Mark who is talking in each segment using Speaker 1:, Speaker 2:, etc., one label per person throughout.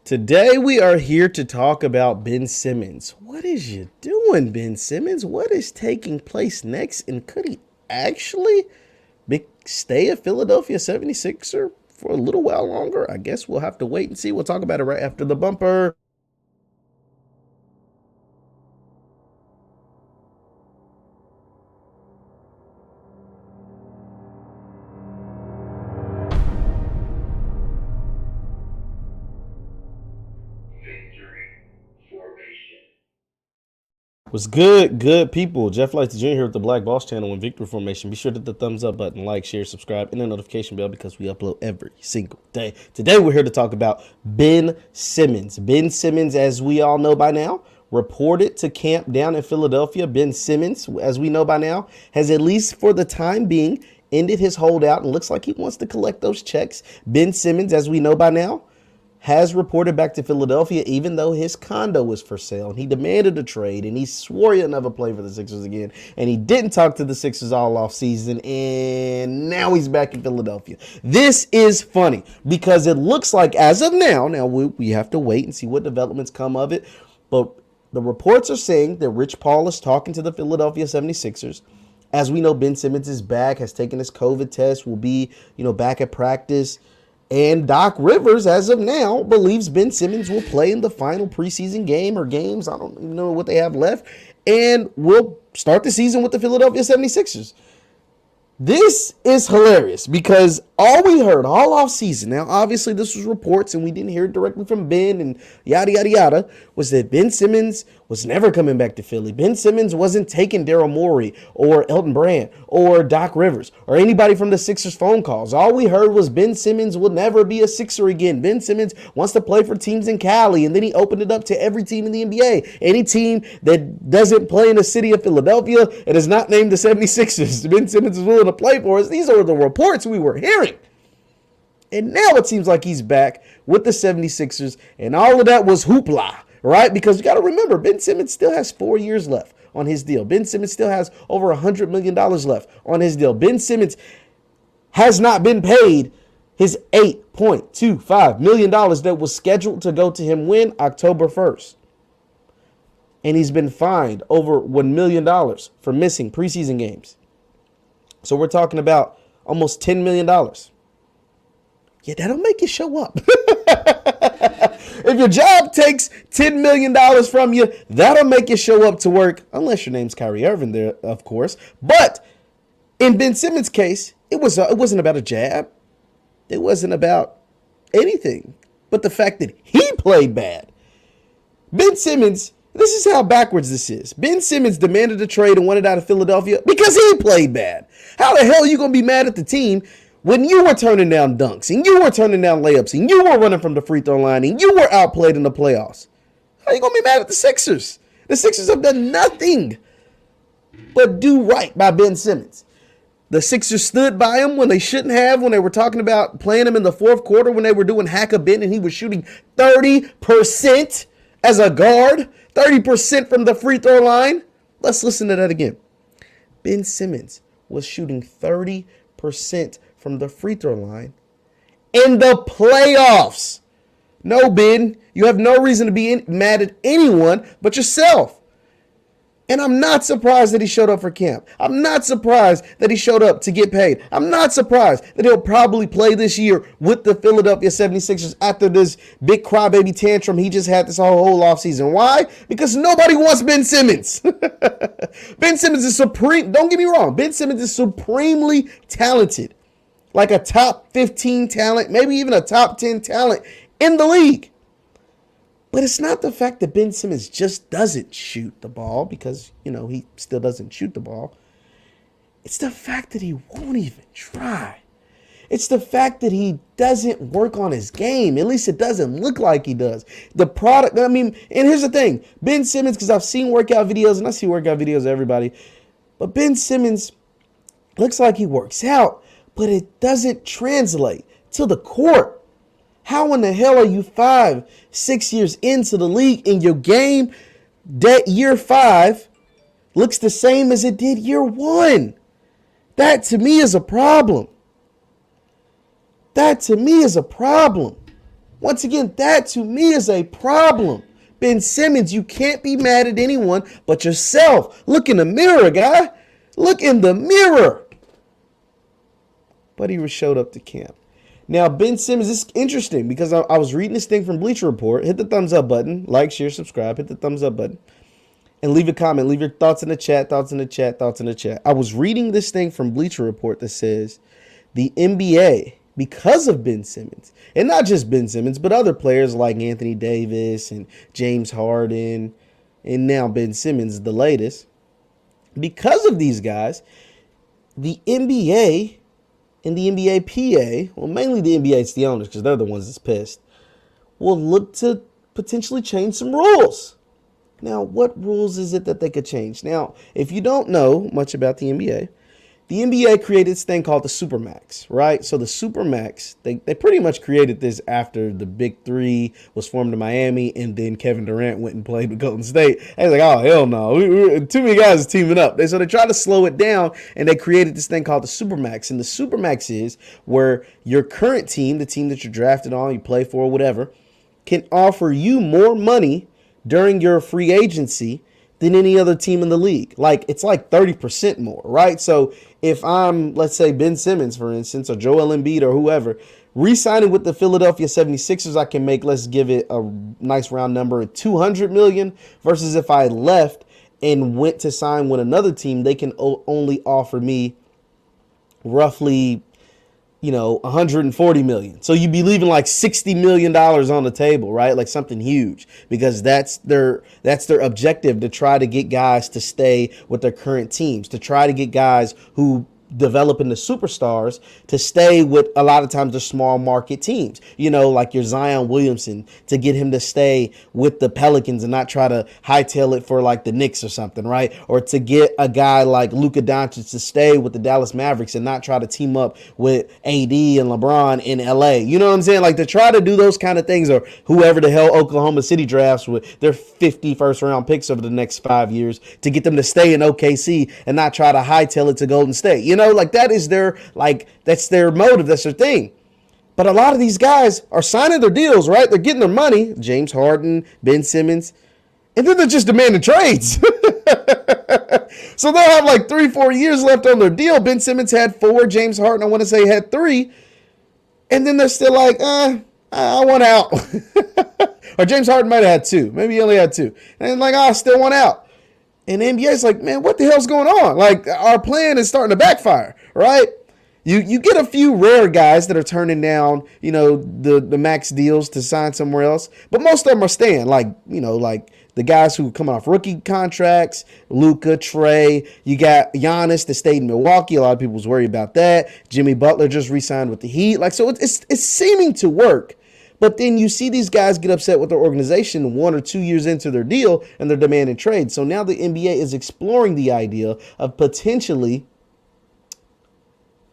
Speaker 1: Today we are here to talk about Ben Simmons. What is you doing, Ben Simmons? What is taking place next? And could he actually stay a Philadelphia 76er for a little while longer? I guess we'll have to wait and see. We'll talk about it right after the bumper. What's good people? Jeff Lights Jr. here with the Black Boss Channel and Victory Formation. Be sure to hit the thumbs up button, like, share, subscribe, and the notification bell because we upload every single day. Today we're here to talk about Ben Simmons. Ben Simmons, as we all know by now, reported to camp down in Philadelphia. Ben Simmons, as we know by now, has at least for the time being ended his holdout and looks like he wants to collect those checks. Ben Simmons, as we know by now, has reported back to Philadelphia, even though his condo was for sale, and he demanded a trade, and he swore he'll never play for the Sixers again, and he didn't talk to the Sixers all off season, and now he's back in Philadelphia. This is funny because it looks like as of now we have to wait and see what developments come of it, but the reports are saying that Rich Paul is talking to the Philadelphia 76ers. As we know, Ben Simmons is back, has taken his COVID test, will be, back at practice. And Doc Rivers, as of now, believes Ben Simmons will play in the final preseason game or games. I don't even know what they have left. And will start the season with the Philadelphia 76ers. This is hilarious because all we heard all off season, now obviously this was reports and we didn't hear it directly from Ben and yada, yada, yada, was that Ben Simmons was never coming back to Philly. Ben Simmons wasn't taking Daryl Morey or Elton Brand or Doc Rivers or anybody from the Sixers phone calls. All we heard was Ben Simmons will never be a Sixer again. Ben Simmons wants to play for teams in Cali, and then he opened it up to every team in the NBA. Any team that doesn't play in the city of Philadelphia and is not named the 76ers, Ben Simmons is willing to play for us. These are the reports we were hearing. And now it seems like he's back with the 76ers, and all of that was hoopla, right? Because you got to remember, Ben Simmons still has 4 years left on his deal. Ben Simmons still has over $100 million left on his deal. Ben Simmons has not been paid his $8.25 million that was scheduled to go to him when? October 1st. And he's been fined over $1 million for missing preseason games. So we're talking about almost $10 million. Yeah, that'll make you show up. If your job takes $10 million from you, that'll make you show up to work, unless your name's Kyrie Irving there, of course. But in Ben Simmons' case, it wasn't about a jab. It wasn't about anything but the fact that he played bad. Ben Simmons, this is how backwards this is. Ben Simmons demanded a trade and wanted out of Philadelphia because he played bad. How the hell are you going to be mad at the team when you were turning down dunks and you were turning down layups and you were running from the free throw line and you were outplayed in the playoffs? How are you going to be mad at the Sixers? The Sixers have done nothing but do right by Ben Simmons. The Sixers stood by him when they shouldn't have, when they were talking about playing him in the fourth quarter, when they were doing hack-a-bit and he was shooting 30% as a guard, 30% from the free throw line. Let's listen to that again. Ben Simmons was shooting 30% from the free throw line in the playoffs. No, Ben, you have no reason to be mad at anyone but yourself. And I'm not surprised that he showed up for camp. I'm not surprised that he showed up to get paid. I'm not surprised that he'll probably play this year with the Philadelphia 76ers after this big crybaby tantrum he just had this whole offseason. Why? Because nobody wants Ben Simmons. Ben Simmons is supreme. Don't get me wrong. Ben Simmons is supremely talented. Like a top 15 talent, maybe even a top 10 talent in the league. But it's not the fact that Ben Simmons just doesn't shoot the ball because, he still doesn't shoot the ball. It's the fact that he won't even try. It's the fact that he doesn't work on his game. At least it doesn't look like he does. The product, and here's the thing. Ben Simmons, because I've seen workout videos, and I see workout videos of everybody, but Ben Simmons looks like he works out, but it doesn't translate to the court. How in the hell are you 5-6 years into the league and your game that year 5 looks the same as it did year 1? That to me is a problem. That to me is a problem. Once again, that to me is a problem. Ben Simmons, you can't be mad at anyone but yourself. Look in the mirror, guy. Look in the mirror. But he showed up to camp. Now, Ben Simmons, this is interesting because I was reading this thing from Bleacher Report. Hit the thumbs up button. Like, share, subscribe. Hit the thumbs up button. And leave a comment. Leave your thoughts in the chat, thoughts in the chat, thoughts in the chat. I was reading this thing from Bleacher Report that says the NBA, because of Ben Simmons, and not just Ben Simmons, but other players like Anthony Davis and James Harden, and now Ben Simmons, the latest, because of these guys, the NBA and the NBA PA, well, mainly the NBA, it's the owners because they're the ones that's pissed, will look to potentially change some rules. Now, what rules is it that they could change? Now, if you don't know much about the NBA created this thing called the supermax, right? So the supermax, they pretty much created this after the Big Three was formed in Miami, and then Kevin Durant went and played with Golden State. I was like, oh, hell no. Too many guys teaming up. So they tried to slow it down, and they created this thing called the supermax. And the supermax is where your current team, the team that you're drafted on, you play for, whatever, can offer you more money during your free agency than any other team in the league. Like, it's like 30% more, right? So if I'm, let's say, Ben Simmons, for instance, or Joel Embiid or whoever, re-signing with the Philadelphia 76ers, I can make, let's give it a nice round number, $200 million, versus if I left and went to sign with another team, they can only offer me roughly, $140 million. So you'd be leaving like $60 million on the table, right? Like something huge, because that's their objective, to try to get guys to stay with their current teams, to try to get guys who develop into superstars to stay with a lot of times the small market teams, like your Zion Williamson, to get him to stay with the Pelicans and not try to hightail it for like the Knicks or something, right? Or to get a guy like Luka Doncic to stay with the Dallas Mavericks and not try to team up with AD and LeBron in LA. You know what I'm saying? Like, to try to do those kind of things, or whoever the hell Oklahoma City drafts with their 50 first round picks over the next 5 years, to get them to stay in OKC and not try to hightail it to Golden State. Like, that is that's their motive. That's their thing. But a lot of these guys are signing their deals, right? They're getting their money. James Harden, Ben Simmons, and then they're just demanding trades. So they'll have like 3-4 years left on their deal. Ben Simmons had 4. James Harden, I want to say, had 3. And then they're still like, I want out. Or James Harden might have had 2. Maybe he only had 2. And like, I still want out. And the NBA is like, man, what the hell's going on? Like, our plan is starting to backfire, right? You get a few rare guys that are turning down, the max deals to sign somewhere else. But most of them are staying, like the guys who come off rookie contracts, Luka, Trey. You got Giannis that stayed in Milwaukee. A lot of people was worried about that. Jimmy Butler just re-signed with the Heat. Like, so it's seeming to work. But then you see these guys get upset with their organization 1 or 2 years into their deal, and they're demanding trade. So now the NBA is exploring the idea of potentially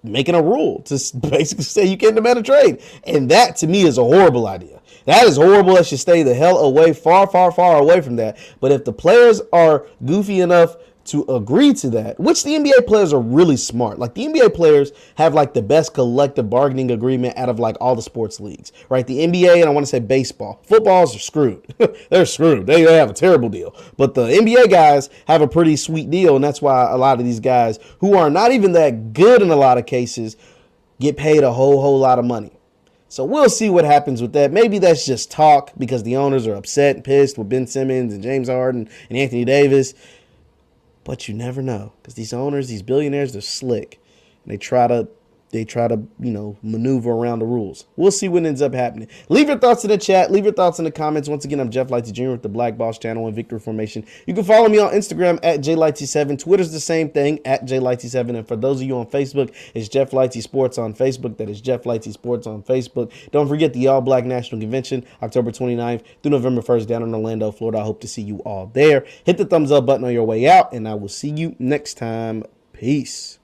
Speaker 1: making a rule to basically say you can't demand a trade. And that, to me, is a horrible idea. That is horrible. It should stay the hell away, far, far, far away from that. But if the players are goofy enough to agree to that, which the NBA players are really smart. Like, the NBA players have like the best collective bargaining agreement out of like all the sports leagues, right? The NBA, and I want to say baseball, footballs are screwed. They're screwed. They have a terrible deal. But the NBA guys have a pretty sweet deal. And that's why a lot of these guys who are not even that good in a lot of cases get paid a whole lot of money. So we'll see what happens with that. Maybe that's just talk because the owners are upset and pissed with Ben Simmons and James Harden and Anthony Davis. But you never know, because these owners, these billionaires, they're slick, and they try to maneuver around the rules. We'll see what ends up happening. Leave your thoughts in the chat. Leave your thoughts in the comments. Once again, I'm Jeff Lighty Jr. with the Black Boss channel and Victory Formation. You can follow me on Instagram at JLighty7. Twitter's the same thing, at JLighty7. And for those of you on Facebook, it's Jeff Lighty Sports on Facebook. That is Jeff Lighty Sports on Facebook. Don't forget the All Black National Convention, October 29th through November 1st down in Orlando, Florida. I hope to see you all there. Hit the thumbs up button on your way out, and I will see you next time. Peace.